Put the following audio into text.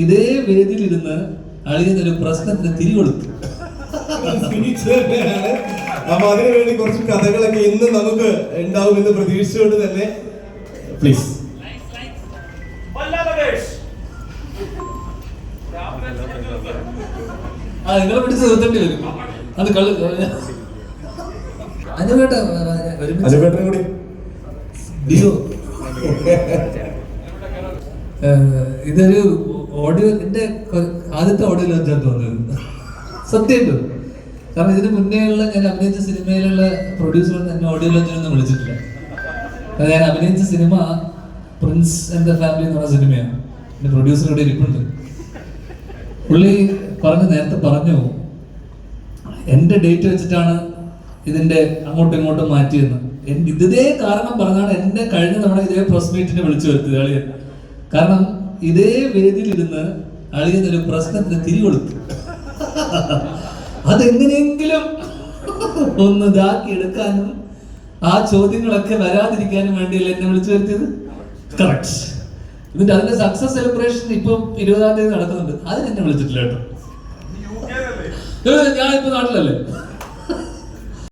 ഇതേ വേദിയിലിരുന്ന് അളിയുന്നൊരു പ്രശ്നത്തിന് തിരികൊടുത്തു. അപ്പൊ അതിനുവേണ്ടി കുറച്ച് കഥകളൊക്കെ ഇന്ന് നമുക്ക് ഉണ്ടാവുമെന്ന് പ്രതീക്ഷിച്ചുകൊണ്ട് തന്നെ പ്ലീസ്. നിങ്ങളെ പിടിച്ച് നിർത്തേണ്ടി വരും. അത് അനുപേട്ടനും കൂടി ഇതൊരു ഓഡിയോ, എന്റെ ആദ്യത്തെ ഓഡിയോ ലോഞ്ചാണ് തോന്നുന്നത് സത്യമായിട്ടും. കാരണം ഇതിന് മുന്നേയുള്ള ഞാൻ അഭിനയിച്ച സിനിമയിലുള്ള പ്രൊഡ്യൂസറൊന്നും എന്നെ ഓഡിയോ ലോഞ്ചിനൊന്നും വിളിച്ചിട്ടില്ല. ഞാൻ അഭിനയിച്ച cinema Prince and the family എന്ന് പറഞ്ഞ സിനിമയാണ്. എന്റെ പ്രൊഡ്യൂസർ ഇവിടെ ഇരിപ്പുണ്ട്. പുള്ളി നേരത്തെ പറഞ്ഞു എന്റെ ഡേറ്റ് വെച്ചിട്ടാണ് ഇതിന്റെ അങ്ങോട്ടും ഇങ്ങോട്ടും മാറ്റിയെന്ന്. ഇതേ കാരണം പറഞ്ഞാണ് എന്നെ കഴിഞ്ഞ തവണ ഇതേ പ്രസ് മീറ്റിനെ വിളിച്ചു വരുത്തിയത് അളിയൻ. കാരണം ഇതേ വേദിയിലിരുന്ന് അളിയനൊരു പ്രശ്നത്തിന് തിരികൊടുത്തു. അതെങ്ങനെയെങ്കിലും ഒന്ന് ഇതാക്കി എടുക്കാനും ആ ചോദ്യങ്ങളൊക്കെ വരാതിരിക്കാനും വേണ്ടിയല്ലേ എന്നെ വിളിച്ചു വരുത്തിയത്. കറക്റ്റ്. എന്നിട്ട് അതിന്റെ സക്സസ് സെലിബ്രേഷൻ ഇപ്പം 20-ാം തീയതി നടക്കുന്നുണ്ട്. അതിനെന്നെ വിളിച്ചിട്ടില്ല കേട്ടോ. ഞാൻ ഇപ്പൊ നാട്ടിലല്ലേ.